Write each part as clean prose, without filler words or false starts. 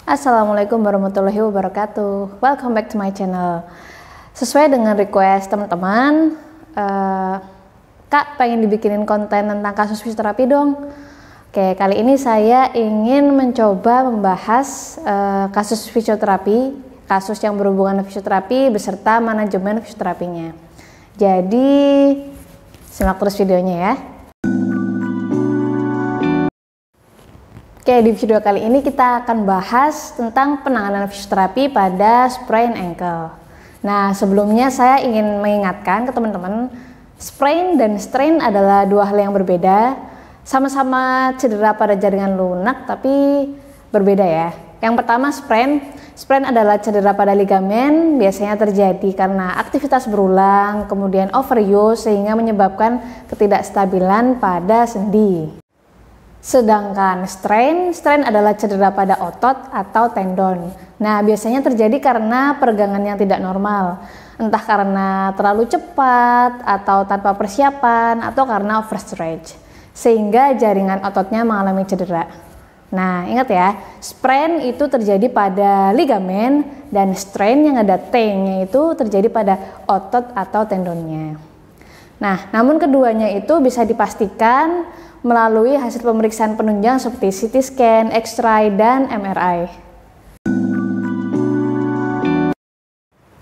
Assalamualaikum warahmatullahi wabarakatuh. Welcome back to my channel. Sesuai dengan request teman-teman, Kak pengen dibikinin konten tentang kasus fisioterapi dong. Oke, kali ini saya ingin mencoba membahas kasus fisioterapi, kasus yang berhubungan dengan fisioterapi beserta manajemen fisioterapinya. Jadi simak terus videonya ya. Oke, di video kali ini kita akan bahas tentang penanganan fisioterapi pada sprain ankle. Nah, sebelumnya saya ingin mengingatkan ke teman-teman, sprain dan strain adalah dua hal yang berbeda. Sama-sama cedera pada jaringan lunak, tapi berbeda ya. Yang pertama sprain. Sprain adalah cedera pada ligamen, biasanya terjadi karena aktivitas berulang, kemudian overuse sehingga menyebabkan ketidakstabilan pada sendi. Sedangkan strain adalah cedera pada otot atau tendon. Nah, biasanya terjadi karena peregangan yang tidak normal, entah karena terlalu cepat atau tanpa persiapan atau karena overstretch, sehingga jaringan ototnya mengalami cedera. Nah, ingat ya, sprain itu terjadi pada ligamen dan strain yang ada T-nya itu terjadi pada otot atau tendonnya. Nah, namun keduanya itu bisa dipastikan melalui hasil pemeriksaan penunjang seperti CT scan, X-ray, dan MRI.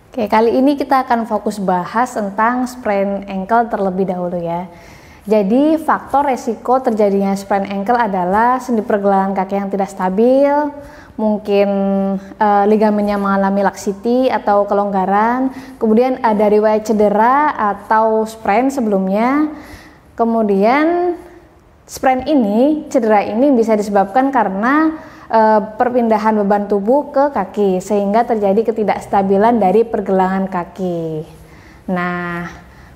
Oke, kali ini kita akan fokus bahas tentang sprain ankle terlebih dahulu ya. Jadi faktor resiko terjadinya sprain ankle adalah sendi pergelangan kaki yang tidak stabil, mungkin ligamennya mengalami laksiti atau kelonggaran, kemudian ada riwayat cedera atau sprain sebelumnya, kemudian sprain ini, cedera ini bisa disebabkan karena perpindahan beban tubuh ke kaki sehingga terjadi ketidakstabilan dari pergelangan kaki. Nah,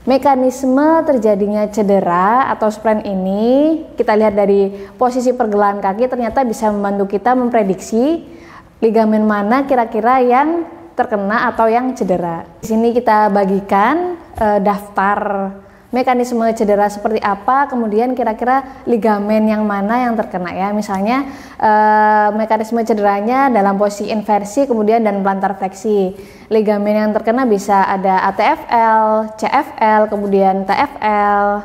mekanisme terjadinya cedera atau sprain ini kita lihat dari posisi pergelangan kaki ternyata bisa membantu kita memprediksi ligamen mana kira-kira yang terkena atau yang cedera. Di sini kita bagikan daftar mekanisme cedera seperti apa, kemudian kira-kira ligamen yang mana yang terkena ya. Misalnya mekanisme cederanya dalam posisi inversi kemudian dan plantar fleksi. Ligamen yang terkena bisa ada ATFL, CFL, kemudian TFL.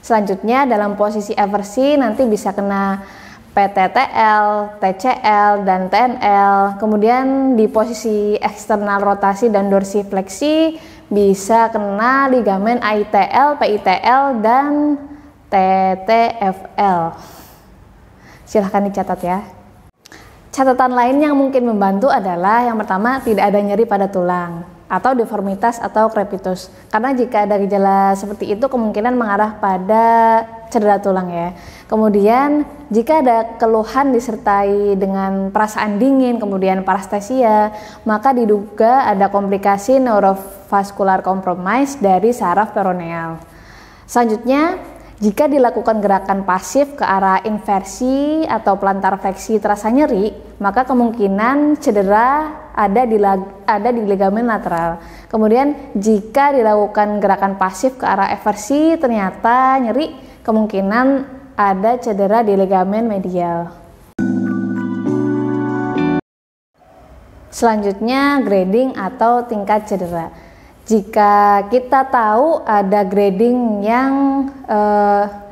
Selanjutnya dalam posisi eversi nanti bisa kena PTTL, TCL, dan TNL. Kemudian di posisi eksternal rotasi dan dorsifleksi bisa kena ligamen AITL, PITL, dan TTFL. Silahkan dicatat ya. Catatan lain yang mungkin membantu adalah yang pertama tidak ada nyeri pada tulang atau deformitas atau crepitus. Karena jika ada gejala seperti itu kemungkinan mengarah pada cedera tulang ya. Kemudian jika ada keluhan disertai dengan perasaan dingin, kemudian parestesia, maka diduga ada komplikasi neurovaskular compromise dari saraf peroneal. Selanjutnya, jika dilakukan gerakan pasif ke arah inversi atau plantar fleksi terasa nyeri, maka kemungkinan cedera ada di ligamen lateral. Kemudian jika dilakukan gerakan pasif ke arah eversi ternyata nyeri, kemungkinan ada cedera di ligamen medial. Selanjutnya grading atau tingkat cedera. Jika kita tahu ada grading yang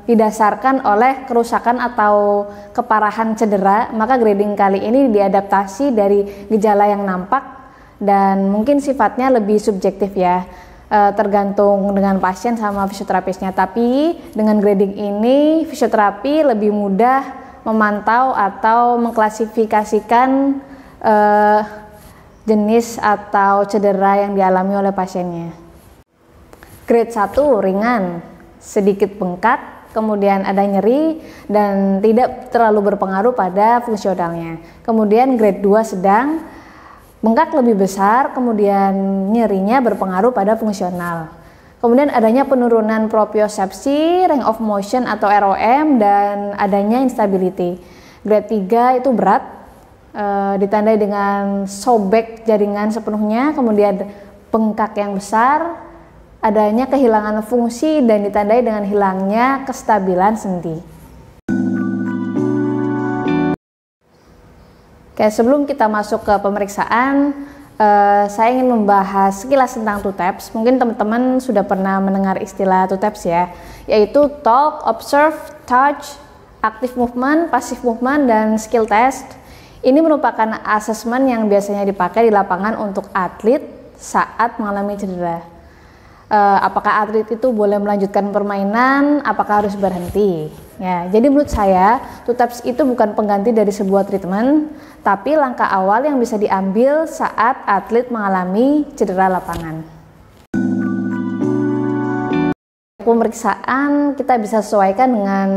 didasarkan oleh kerusakan atau keparahan cedera, maka grading kali ini diadaptasi dari gejala yang nampak dan mungkin sifatnya lebih subjektif ya, tergantung dengan pasien sama fisioterapisnya. Tapi dengan grading ini fisioterapi lebih mudah memantau atau mengklasifikasikan jenis atau cedera yang dialami oleh pasiennya. Grade 1 ringan, sedikit bengkak, kemudian ada nyeri dan tidak terlalu berpengaruh pada fungsionalnya. Kemudian grade 2 sedang, bengkak lebih besar, kemudian nyerinya berpengaruh pada fungsional. Kemudian adanya penurunan propriosepsi, range of motion atau ROM, dan adanya instability. Grade 3 itu berat, ditandai dengan sobek jaringan sepenuhnya, kemudian bengkak yang besar, adanya kehilangan fungsi dan ditandai dengan hilangnya kestabilan sendi. Oke, sebelum kita masuk ke pemeriksaan, saya ingin membahas sekilas tentang two taps. Mungkin teman-teman sudah pernah mendengar istilah two taps ya, yaitu talk, observe, touch, active movement, passive movement, dan skill test. Ini merupakan asesmen yang biasanya dipakai di lapangan untuk atlet saat mengalami cedera. Apakah atlet itu boleh melanjutkan permainan, apakah harus berhenti? Ya, jadi menurut saya, two taps itu bukan pengganti dari sebuah treatment, tapi langkah awal yang bisa diambil saat atlet mengalami cedera lapangan. Pemeriksaan kita bisa sesuaikan dengan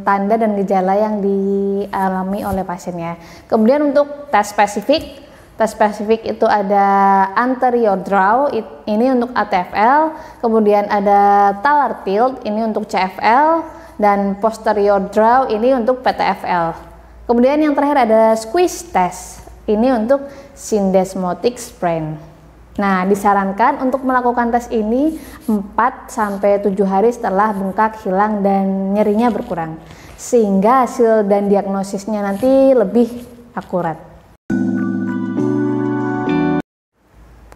tanda dan gejala yang dialami oleh pasiennya. Kemudian untuk tes spesifik itu ada anterior draw, ini untuk ATFL, kemudian ada talar tilt, ini untuk CFL, dan posterior draw, ini untuk PTFL. Kemudian yang terakhir ada squeeze test, ini untuk syndesmotic sprain. Nah, disarankan untuk melakukan tes ini 4-7 hari setelah bengkak hilang dan nyerinya berkurang, sehingga hasil dan diagnosisnya nanti lebih akurat.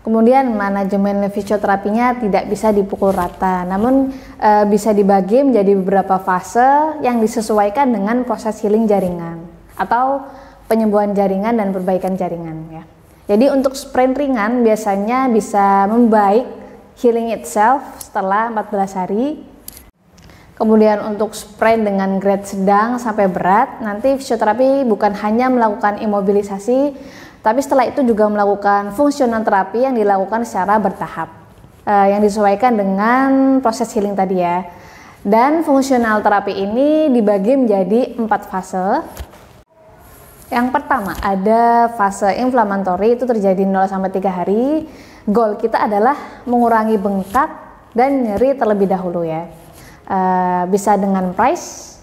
Kemudian manajemen fisioterapinya tidak bisa dipukul rata, namun bisa dibagi menjadi beberapa fase yang disesuaikan dengan proses healing jaringan atau penyembuhan jaringan dan perbaikan jaringan ya. Jadi untuk sprain ringan biasanya bisa membaik healing itself setelah 14 hari. Kemudian untuk sprain dengan grade sedang sampai berat, nanti fisioterapi bukan hanya melakukan imobilisasi, tapi setelah itu juga melakukan fungsional terapi yang dilakukan secara bertahap, yang disesuaikan dengan proses healing tadi ya. Dan fungsional terapi ini dibagi menjadi 4 fase. Yang pertama ada fase inflammatory, itu terjadi 0-3 hari. Goal kita adalah mengurangi bengkak dan nyeri terlebih dahulu ya. Bisa dengan price.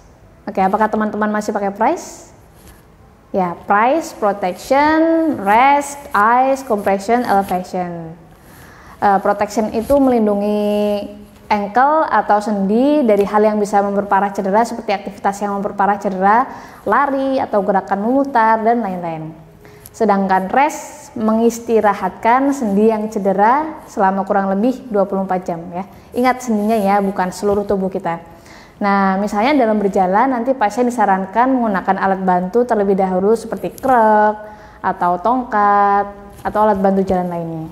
Oke, apakah teman-teman masih pakai price? Ya, price, protection, rest, ice, compression, elevation. Protection itu melindungi ankle atau sendi dari hal yang bisa memperparah cedera seperti aktivitas yang memperparah cedera, lari atau gerakan memutar dan lain-lain. Sedangkan rest mengistirahatkan sendi yang cedera selama kurang lebih 24 jam ya. Ingat sendinya ya, bukan seluruh tubuh kita. Nah, misalnya dalam berjalan nanti pasien disarankan menggunakan alat bantu terlebih dahulu seperti krek atau tongkat atau alat bantu jalan lainnya.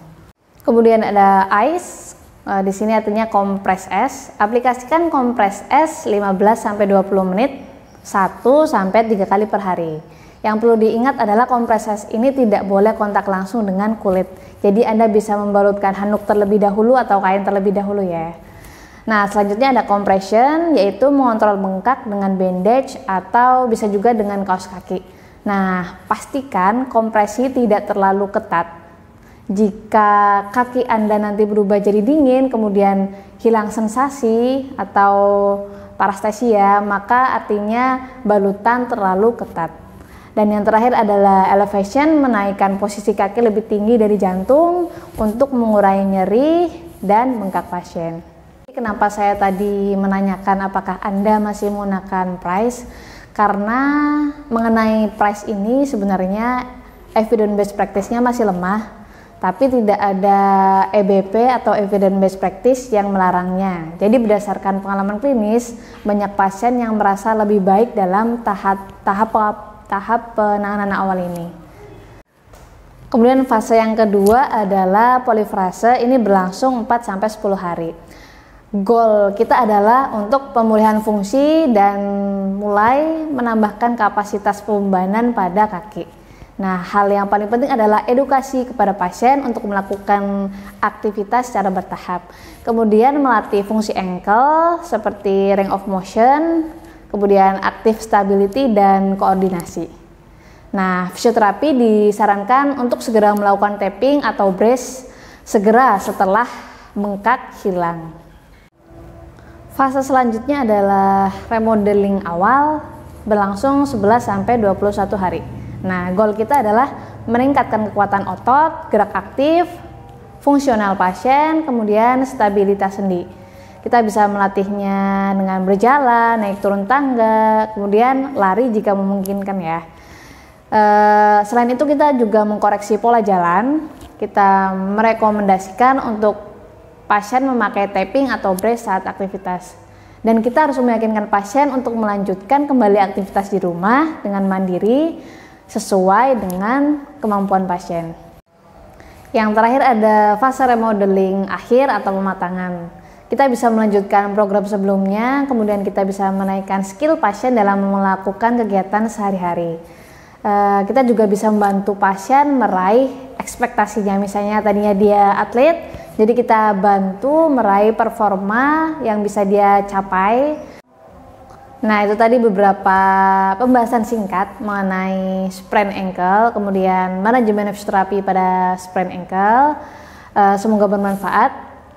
Kemudian ada ice, di sini artinya kompres es. Aplikasikan kompres es 15-20 menit 1-3 kali per hari. Yang perlu diingat adalah kompres es ini tidak boleh kontak langsung dengan kulit. Jadi Anda bisa membalutkan handuk terlebih dahulu atau kain terlebih dahulu ya. Nah, selanjutnya ada compression, yaitu mengontrol bengkak dengan bandage atau bisa juga dengan kaos kaki. Nah, pastikan kompresi tidak terlalu ketat. Jika kaki Anda nanti berubah jadi dingin, kemudian hilang sensasi atau paresthesia, maka artinya balutan terlalu ketat. Dan yang terakhir adalah elevation, menaikkan posisi kaki lebih tinggi dari jantung untuk mengurangi nyeri dan bengkak pasien. Kenapa saya tadi menanyakan apakah Anda masih menggunakan price? Karena mengenai price ini sebenarnya evidence based practice-nya masih lemah, tapi tidak ada EBP atau evidence based practice yang melarangnya. Jadi berdasarkan pengalaman klinis, banyak pasien yang merasa lebih baik dalam tahap penanganan awal ini. Kemudian fase yang kedua adalah polifrase, ini berlangsung 4-10 hari. Goal kita adalah untuk pemulihan fungsi dan mulai menambahkan kapasitas pembebanan pada kaki. Nah, hal yang paling penting adalah edukasi kepada pasien untuk melakukan aktivitas secara bertahap. Kemudian melatih fungsi ankle seperti range of motion, kemudian active stability dan koordinasi. Nah, fisioterapi disarankan untuk segera melakukan tapping atau brace segera setelah bengkak hilang. Fase selanjutnya adalah remodeling awal, berlangsung 11-21 hari. Nah, goal kita adalah meningkatkan kekuatan otot, gerak aktif, fungsional pasien, kemudian stabilitas sendi. Kita bisa melatihnya dengan berjalan, naik turun tangga, kemudian lari jika memungkinkan ya. Selain itu kita juga mengkoreksi pola jalan. Kita merekomendasikan untuk pasien memakai tapping atau brace saat aktivitas. Dan kita harus meyakinkan pasien untuk melanjutkan kembali aktivitas di rumah dengan mandiri sesuai dengan kemampuan pasien. Yang terakhir ada fase remodeling akhir atau pematangan. Kita bisa melanjutkan program sebelumnya, kemudian kita bisa menaikkan skill pasien dalam melakukan kegiatan sehari-hari. Kita juga bisa membantu pasien meraih ekspektasinya, misalnya tadinya dia atlet, jadi kita bantu meraih performa yang bisa dia capai. Nah, itu tadi beberapa pembahasan singkat mengenai sprain ankle, kemudian manajemen fisioterapi pada sprain ankle. Semoga bermanfaat,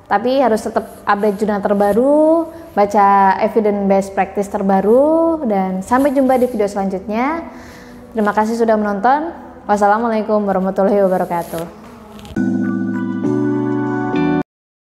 tapi harus tetap update jurnal terbaru, baca evidence based practice terbaru, dan sampai jumpa di video selanjutnya. Terima kasih sudah menonton. Wassalamualaikum warahmatullahi wabarakatuh.